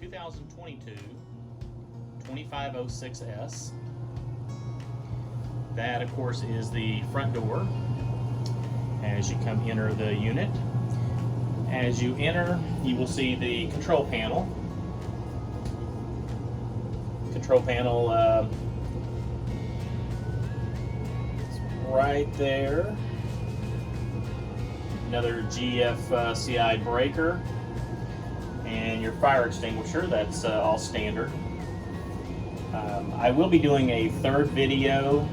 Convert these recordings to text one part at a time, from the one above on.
2022 2506S. That, of course, is the front door as you enter the unit. As you enter, you will see the control panel. Control panel is right there. Another GFCI breaker. And your fire extinguisher, that's all standard. I will be doing a third video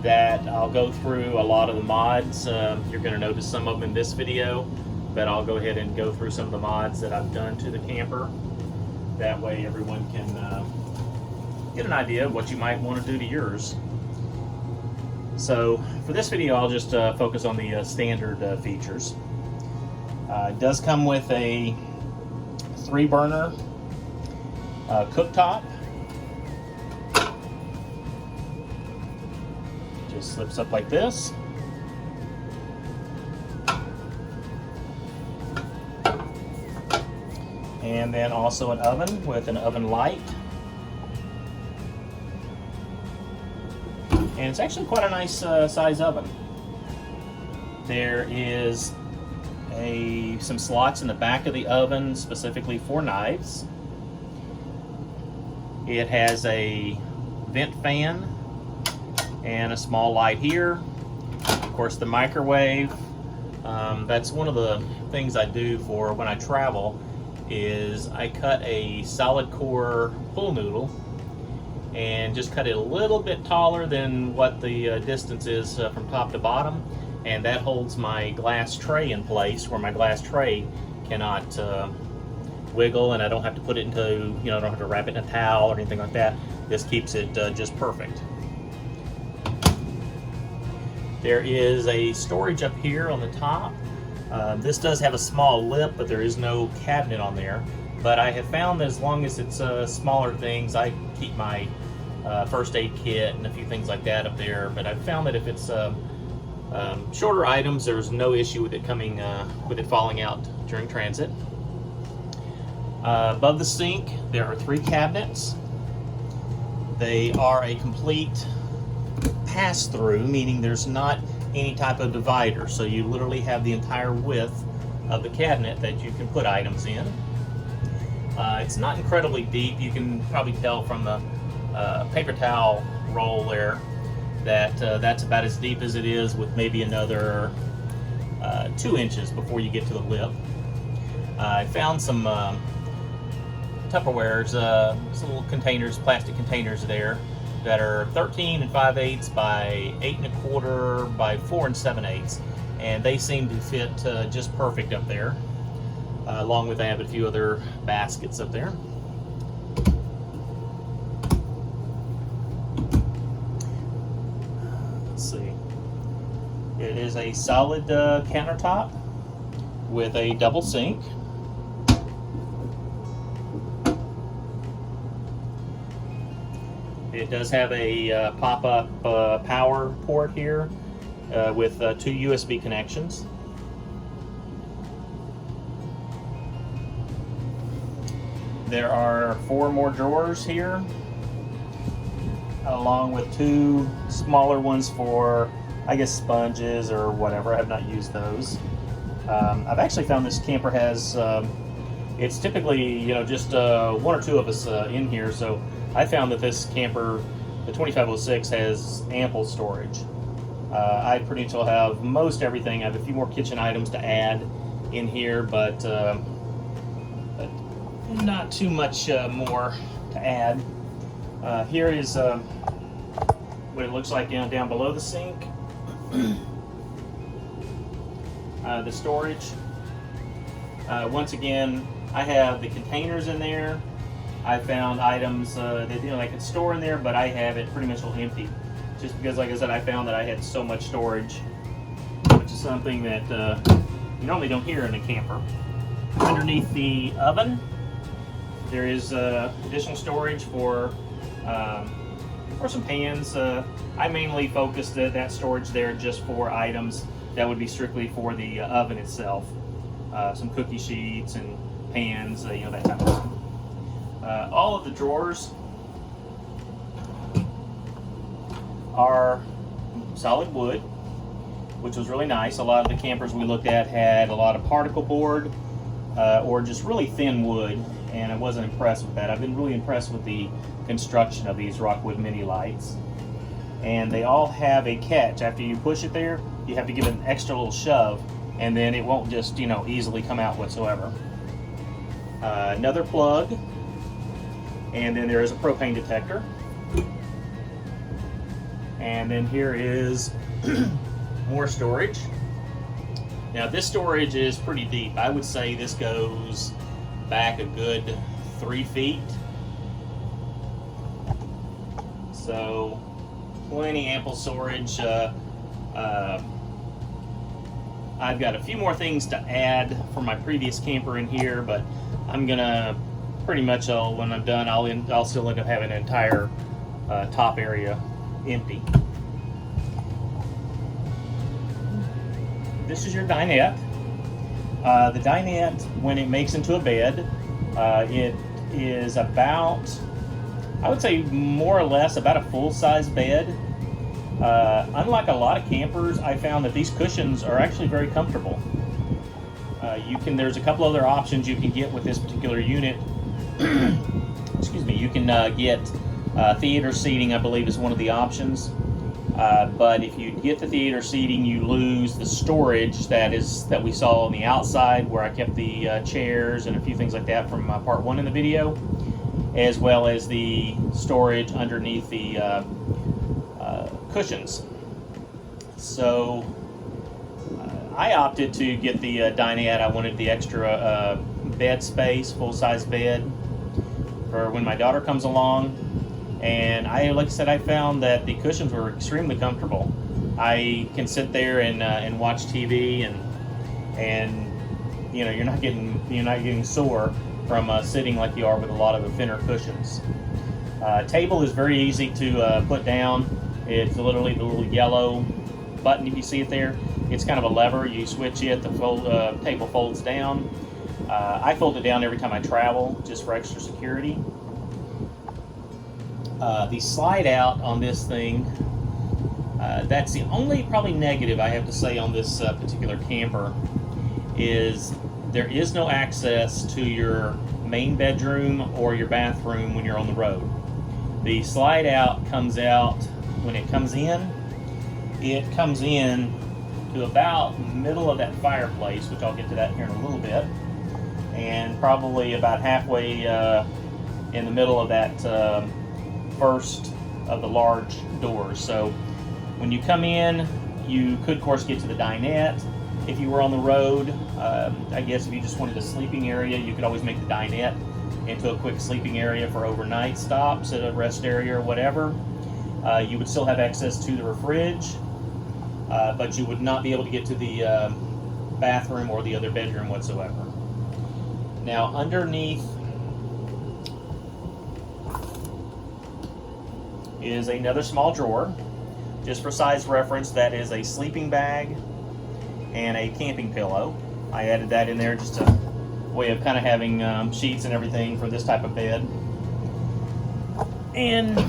that I'll go through a lot of the mods. You're going to notice some of them in this video, but I'll go ahead and go through some of the mods that I've done to the camper. That way everyone can get an idea of what you might want to do to yours. So for this video, I'll just focus on the standard features. It does come with a 3-burner cooktop. Just slips up like this. And then also an oven with an oven Lite. And it's actually quite a nice size oven. There is some slots in the back of the oven specifically for knives. It has a vent fan and a small light here. Of course, the microwave. That's one of the things I do for when I travel, is I cut a solid core pool noodle and just cut it a little bit taller than what the distance is from top to bottom, and that holds my glass tray in place where my glass tray cannot wiggle, and I don't have to put it into, I don't have to wrap it in a towel or anything like that. This keeps it just perfect. There is a storage up here on the top. This does have a small lip, but there is no cabinet on there. But I have found that as long as it's smaller things, I keep my first aid kit and a few things like that up there. But I've found that if it's shorter items, there's no issue with it falling out during transit. Above the sink, there are 3 cabinets. They are a complete pass-through, meaning there's not any type of divider, so you literally have the entire width of the cabinet that you can put items in. It's not incredibly deep. You can probably tell from the paper towel roll there that that's about as deep as it is, with maybe another 2 inches before you get to the lip. I found some Tupperwares, some little containers, plastic containers there, that are 13 5/8 by 8 1/4 by 4 7/8, and they seem to fit just perfect up there. Along with, I have a few other baskets up there. Let's see. It is a solid countertop with a double sink. It does have a pop-up power port here with 2 USB connections. There are 4 more drawers here, along with 2 smaller ones for, I guess, sponges or whatever. I have not used those. I've actually found this camper has, it's typically, just 1 or 2 of us in here, so I found that this camper, the 2506, has ample storage. I pretty much will have most everything. I have a few more kitchen items to add in here, but not too much more to add. Here is what it looks like down below the sink. The storage. Once again, I have the containers in there. I found items that I could store in there, but I have it pretty much all empty. Just because, like I said, I found that I had so much storage, which is something that you normally don't hear in a camper. Underneath the oven, there is additional storage for some pans. I mainly focused that storage there just for items that would be strictly for the oven itself. Some cookie sheets and pans, that type of thing. All of the drawers are solid wood, which was really nice. A lot of the campers we looked at had a lot of particle board or just really thin wood, and I wasn't impressed with that. I've been really impressed with the construction of these Rockwood Minilites. And they all have a catch. After you push it there, you have to give it an extra little shove, and then it won't just, you know, easily come out whatsoever. Another plug, and then there is a propane detector. And then here is more storage. Now this storage is pretty deep. I would say this goes back a good 3 feet. So plenty ample storage. I've got a few more things to add from my previous camper in here, but I'm gonna pretty much, when I'm done, I'll still end up having an entire top area empty. This is your dinette. The dinette, when it makes into a bed, it is about, I would say more or less about a full-size bed. Unlike a lot of campers, I found that these cushions are actually very comfortable. There's a couple other options you can get with this particular unit. Excuse me. You can get theater seating, I believe, is one of the options. But if you get the theater seating, you lose the storage that we saw on the outside, where I kept the chairs and a few things like that from part 1 in the video, as well as the storage underneath the cushions. So I opted to get the dinette. I wanted the extra bed space, full-size bed, for when my daughter comes along. And like I said, I found that the cushions were extremely comfortable. I can sit there and watch TV, and you know, you're not getting sore from sitting like you are with a lot of the thinner cushions. Table is very easy to put down. It's literally the little yellow button, if you see it there. It's kind of a lever. You switch it, the table folds down. I fold it down every time I travel, just for extra security. The slide out on this thing, that's the only probably negative I have to say on this particular camper, is there is no access to your main bedroom or your bathroom when you're on the road. The slide out comes out, when it comes in to about middle of that fireplace, which I'll get to that here in a little bit, and probably about halfway in the middle of that first of the large doors. So when you come in, you could of course get to the dinette. If you were on the road, I guess if you just wanted a sleeping area, you could always make the dinette into a quick sleeping area for overnight stops at a rest area or whatever. You would still have access to the fridge, but you would not be able to get to the bathroom or the other bedroom whatsoever. Now underneath is another small drawer. Just for size reference, that is a sleeping bag and a camping pillow. I added that in there just a way of kind of having sheets and everything for this type of bed. And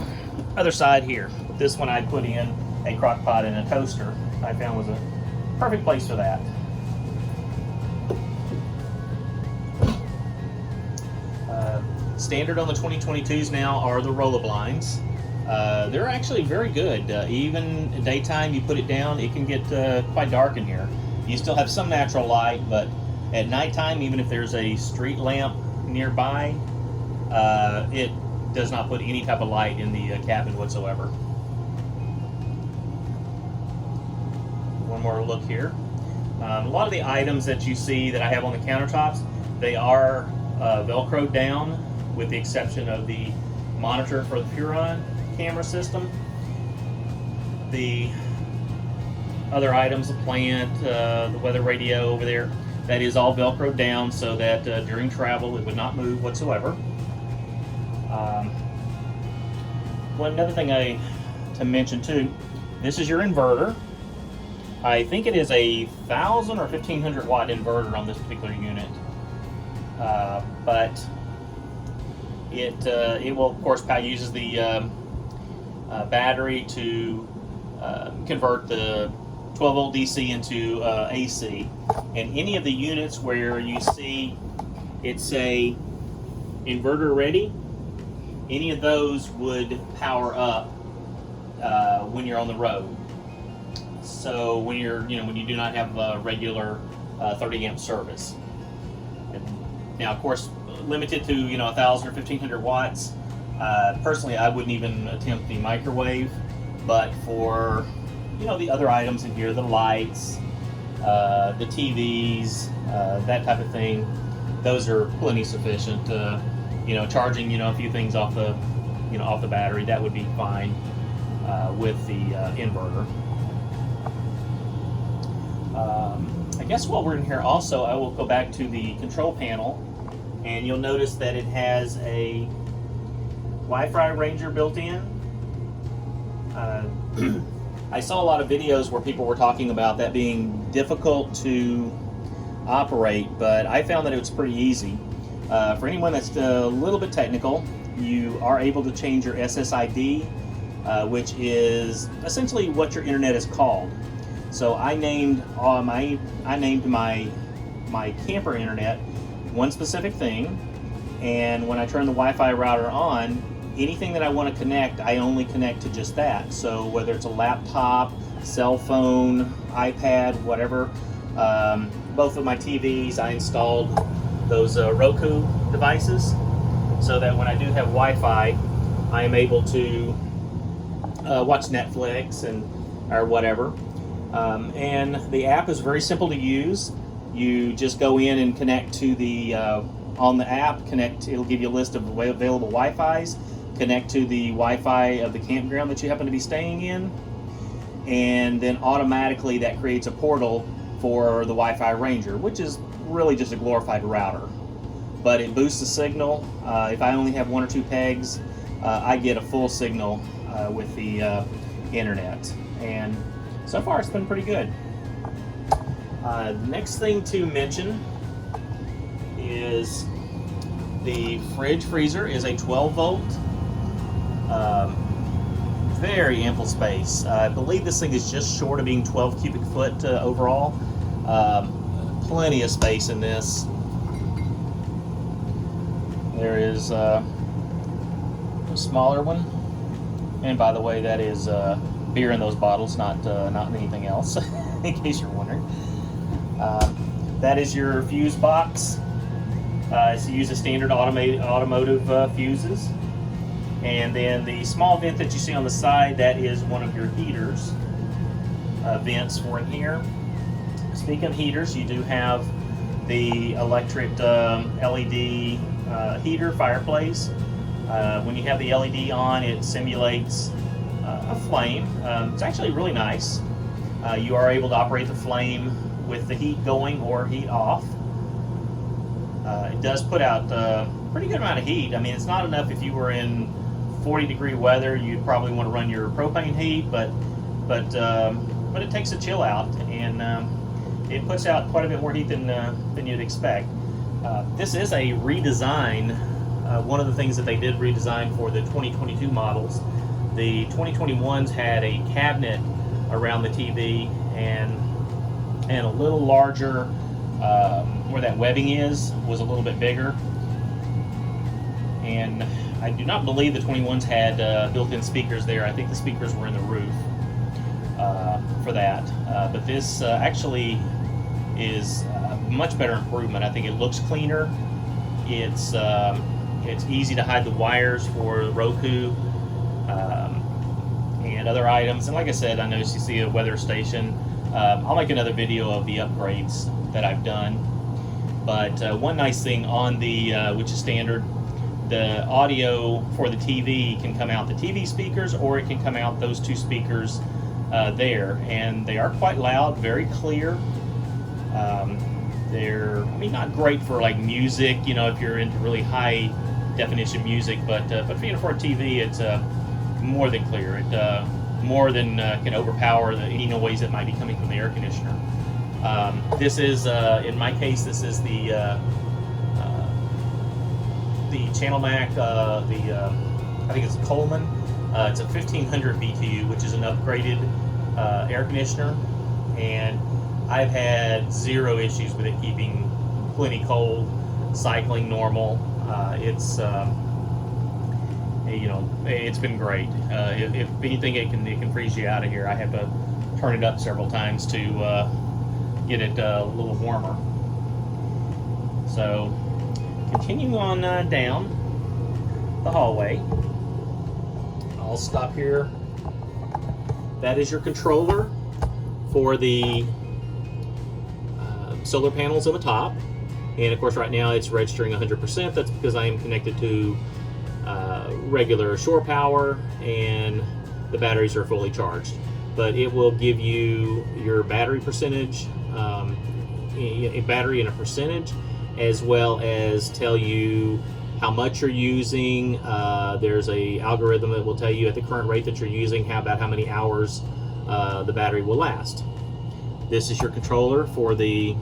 other side here, this one I put in a crock pot and a toaster. I found was a perfect place for that. Standard on the 2022s now are the roller blinds. They're actually very good. Even daytime, you put it down, it can get quite dark in here. You still have some natural light, but at nighttime, even if there's a street lamp nearby, it does not put any type of light in the cabin whatsoever. One more look here. A lot of the items that you see that I have on the countertops, they are Velcroed down, with the exception of the monitor for the Huron camera system. The other items, the plant, the weather radio over there, that is all Velcroed down so that during travel it would not move whatsoever. Another thing to mention too, this is your inverter. I think it is a 1,000 or 1,500 watt inverter on this particular unit, but It will, of course, uses the battery to convert the 12 volt DC into AC. And any of the units where you see it say inverter ready, any of those would power up when you're on the road. So when when you do not have a regular 30 amp service. And now, of course, limited to 1,000 or 1,500 watts. Personally, I wouldn't even attempt the microwave, but for the other items in here, the lights, the TVs, that type of thing, those are plenty sufficient. Charging a few things off the off the battery, that would be fine with the inverter. I guess while we're in here also, I will go back to the control panel, and you'll notice that it has a Wi-Fi Ranger built in. I saw a lot of videos where people were talking about that being difficult to operate, but I found that it was pretty easy. For anyone that's a little bit technical, you are able to change your SSID, which is essentially what your internet is called. So I named my camper internet one specific thing, and when I turn the Wi-Fi router on, anything that I want to connect, I only connect to just that. So whether it's a laptop, cell phone, iPad, whatever. Both of my TVs, I installed those Roku devices, so that when I do have Wi-Fi, I am able to watch Netflix or whatever. And the app is very simple to use. You just go in and connect to the on the app. It'll give you a list of available Wi-Fi's. Connect to the Wi-Fi of the campground that you happen to be staying in, and then automatically that creates a portal for the Wi-Fi Ranger, which is really just a glorified router. But it boosts the signal. If I only have one or two pegs, I get a full signal with the internet, and so far it's been pretty good. The next thing to mention is the fridge freezer is a 12 volt. Very ample space. I believe this thing is just short of being 12 cubic foot overall. Plenty of space in this. There is a smaller one, and by the way, that is beer in those bottles, not anything else, in case you're wondering. That is your fuse box. So you use a standard automotive fuses. And then the small vent that you see on the side, that is one of your heaters vents for in here. Speaking of heaters, you do have the electric LED heater fireplace. When you have the LED on, it simulates a flame. It's actually really nice. You are able to operate the flame with the heat going or heat off. It does put out a pretty good amount of heat. I mean, it's not enough if you were in 40-degree weather. You'd probably want to run your propane heat, but it takes a chill out, and it puts out quite a bit more heat than you'd expect. This is a redesign. One of the things that they did redesign for the 2022 models. The 2021s had a cabinet around the TV and a little larger, where that webbing was a little bit bigger. And I do not believe the 21s had built-in speakers there. I think the speakers were in the roof for that. But this actually is a much better improvement. I think it looks cleaner. It's easy to hide the wires for Roku and other items. And like I said, I noticed you see a weather station. I'll make another video of the upgrades that I've done. But one nice thing on the, which is standard, the audio for the TV can come out the TV speakers, or it can come out those two speakers there. And they are quite loud, very clear. They're, I mean, not great for like music, if you're into really high definition music, but for a TV, it's more than clear. It more than can overpower any noise that might be coming from the air conditioner. This is, in my case, this is the the Channel Mac, I think it's Coleman. It's a 1500 BTU, which is an upgraded air conditioner, and I've had zero issues with it keeping plenty cold, cycling normal. It's been great. If anything, it can freeze you out of here. I have to turn it up several times to get it a little warmer. So, continuing on down the hallway, I'll stop here. That is your controller for the solar panels on the top. And of course, right now it's registering 100%. That's because I am connected to regular shore power and the batteries are fully charged. But it will give you your battery percentage, a battery and a percentage, as well as tell you how much you're using. There's a algorithm that will tell you at the current rate that you're using about how many hours the battery will last. This is your controller for the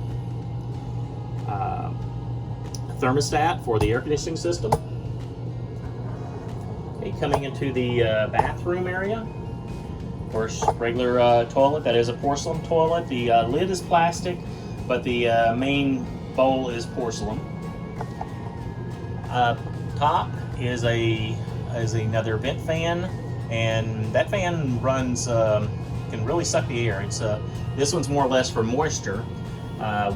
thermostat for the air conditioning system. Okay, coming into the bathroom area. Of course, regular toilet. That is a porcelain toilet. The lid is plastic, but the main bowl is porcelain. Top is another vent fan, and that fan runs can really suck the air. It's this one's more or less for moisture.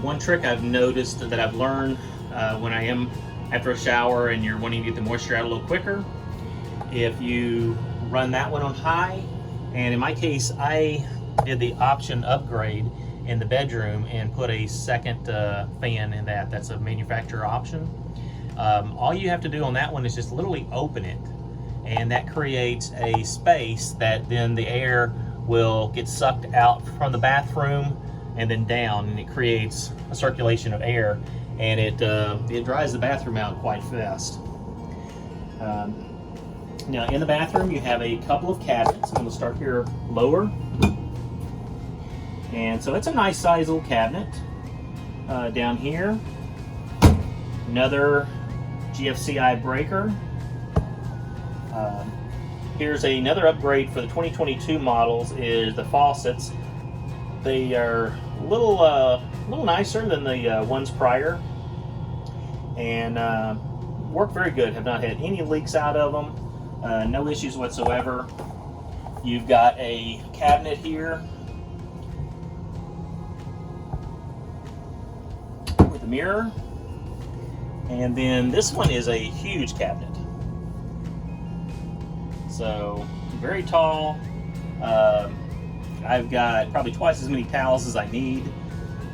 One trick I've noticed that I've learned when I am after a shower and you're wanting to get the moisture out a little quicker, if you run that one on high, and in my case I did the option upgrade in the bedroom and put a second fan in that. That's a manufacturer option. All you have to do on that one is just literally open it, and that creates a space that then the air will get sucked out from the bathroom and then down, and it creates a circulation of air, and it dries the bathroom out quite fast. Now in the bathroom you have a couple of cabinets. I'm going to start here lower, and so it's a nice size little cabinet. Down here, another GFCI breaker. Here's another upgrade for the 2022 models is the faucets. They are a little nicer than the ones prior, and work very good. Have not had any leaks out of them. No issues whatsoever. You've got a cabinet here with a mirror, and then this one is a huge cabinet. So very tall. I've got probably twice as many towels as I need,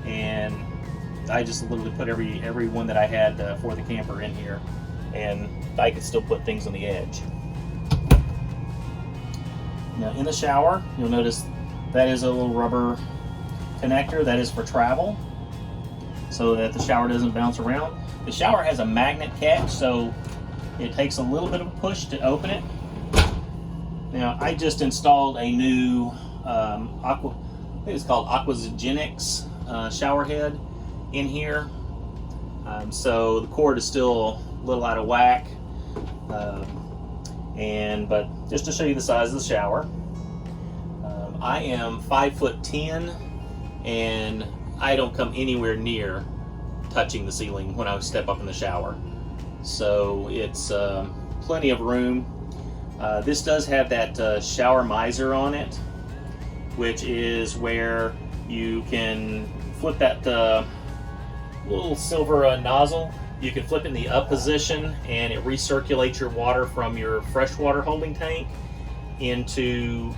and I just literally put every one that I had for the camper in here, and I can still put things on the edge. Now in the shower, you'll notice that is a little rubber connector. That is for travel, so that the shower doesn't bounce around. The shower has a magnet catch, so it takes a little bit of a push to open it. Now I just installed a new I think it's called Aquagenics shower head in here. So the cord is still a little out of whack. But just to show you the size of the shower, I am 5'10", and I don't come anywhere near touching the ceiling when I step up in the shower. So it's plenty of room. This does have that shower miser on it, which is where you can flip that little silver nozzle. You can flip in the up position, and it recirculates your water from your freshwater holding tank into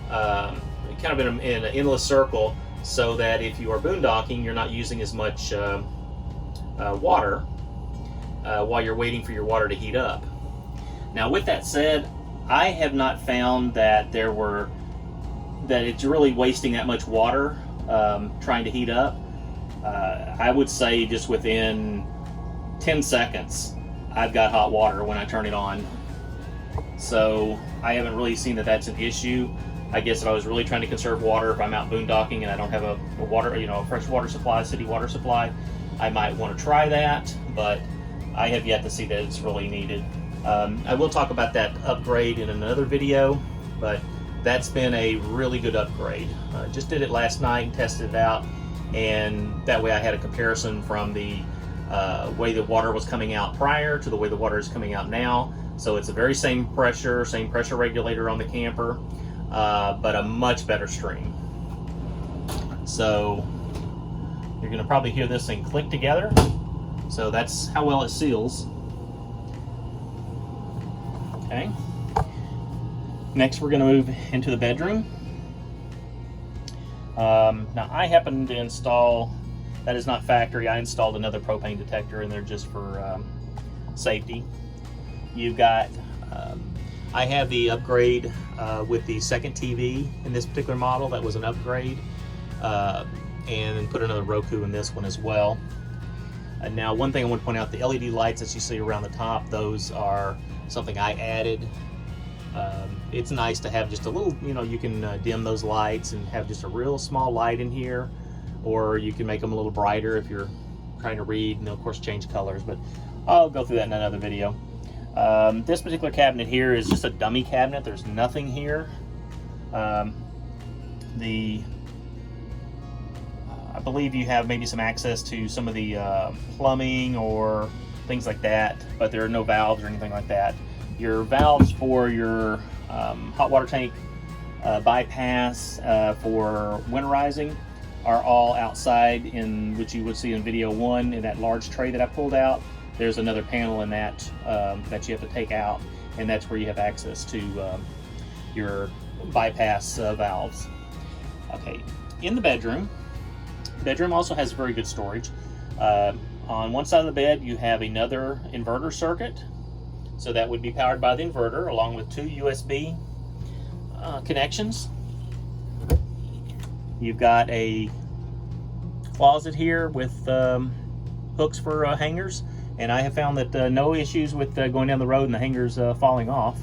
kind of in an endless circle, so that if you are boondocking, you're not using as much water while you're waiting for your water to heat up. Now with that said, I have not found that it's really wasting that much water trying to heat up. I would say just within 10 seconds I've got hot water when I turn it on. So I haven't really seen that that's an issue. I guess if I was really trying to conserve water, if I'm out boondocking and I don't have a water, a fresh water supply, city water supply, I might want to try that. But I have yet to see that it's really needed. I will talk about that upgrade in another video, but that's been a really good upgrade. Just did it last night and tested it out, and that way I had a comparison from the way the water was coming out prior to the way the water is coming out now. So it's the very same pressure regulator on the camper, but a much better stream. So you're going to probably hear this thing click together. So that's how well it seals. Okay. Next, we're going to move into the bedroom. Now, I happened to install, that is not factory, I installed another propane detector in there just for safety. You've got, I have the upgrade with the second TV in this particular model. That was an upgrade. And then put another Roku in this one as well. And now, one thing I want to point out, the LED lights that you see around the top, those are something I added. It's nice to have just a little, you know, you can dim those lights and have just a real small light in here, or you can make them a little brighter if you're trying to read, and of course change colors, but I'll go through that in another video. This particular cabinet here is just a dummy cabinet. There's nothing here. I believe you have maybe some access to some of the plumbing or things like that, but there are no valves or anything like that. Your valves for your hot water tank bypass for winterizing are all outside, in which you would see in video 1 in that large tray that I pulled out. There's another panel in that that you have to take out, and that's where you have access to your bypass valves. Okay, in the bedroom. Bedroom also has very good storage. On one side of the bed, you have another inverter circuit. So that would be powered by the inverter, along with 2 USB connections. You've got a closet here with hooks for hangers, and I have found that no issues with going down the road and the hangers falling off.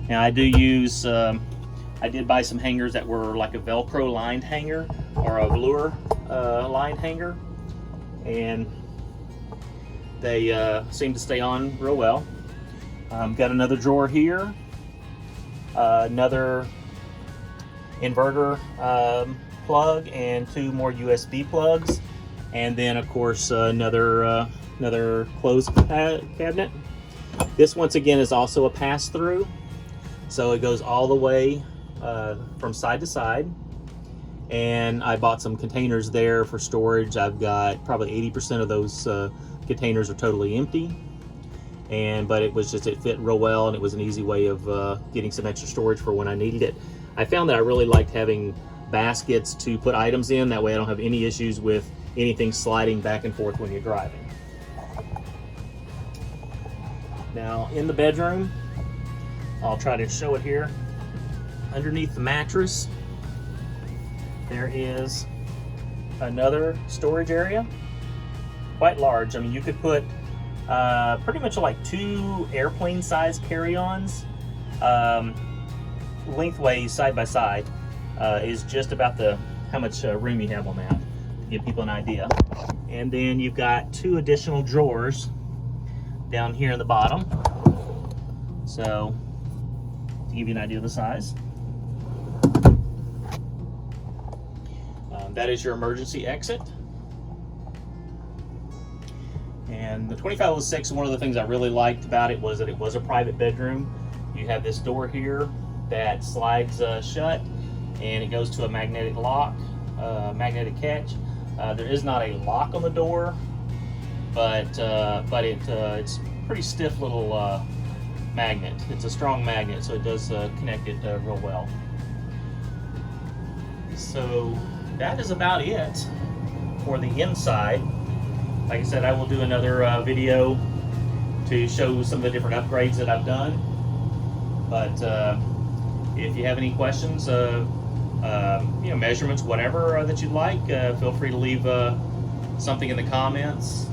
Now, I do use, I did buy some hangers that were like a Velcro lined hanger or a velour lined hanger, and they seem to stay on real well. Got another drawer here, another inverter plug, and 2 more USB plugs, and then of course another closed cabinet. This once again is also a pass-through, so it goes all the way from side to side. And I bought some containers there for storage. I've got probably 80% of those containers are totally empty. But it fit real well, and it was an easy way of getting some extra storage for when I needed it. I found that I really liked having baskets to put items in. That way I don't have any issues with anything sliding back and forth when you're driving. Now, in the bedroom, I'll try to show it here. Underneath the mattress, there is another storage area, quite large. I mean, you could put pretty much like 2 airplane-sized carry-ons, lengthways side by side, is just about how much room you have on that, to give people an idea. And then you've got 2 additional drawers down here in the bottom. So, to give you an idea of the size. That is your emergency exit. And the 2506, one of the things I really liked about it was that it was a private bedroom. You have this door here that slides shut, and it goes to a magnetic lock, magnetic catch. There is not a lock on the door, but it's pretty stiff little magnet. It's a strong magnet, so it does connect it real well. So that is about it for the inside. Like I said, I will do another video to show some of the different upgrades that I've done. But if you have any questions, measurements, whatever that you'd like, feel free to leave something in the comments.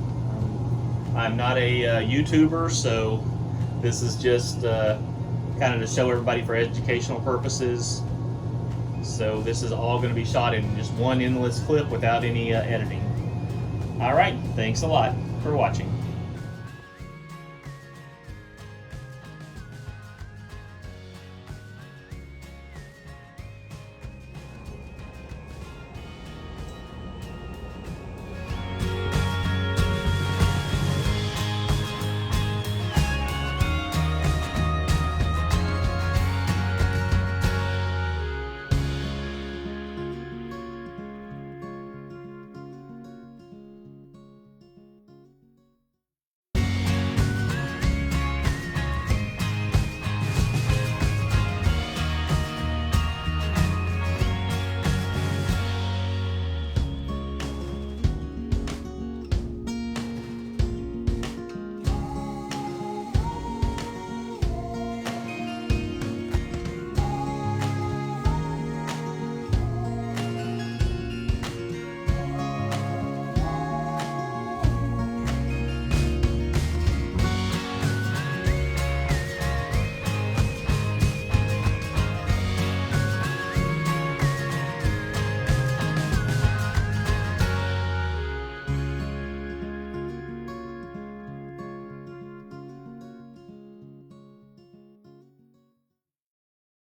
I'm not a YouTuber, so this is just kind of to show everybody for educational purposes. So this is all going to be shot in just one endless clip without any editing. All right, thanks a lot for watching.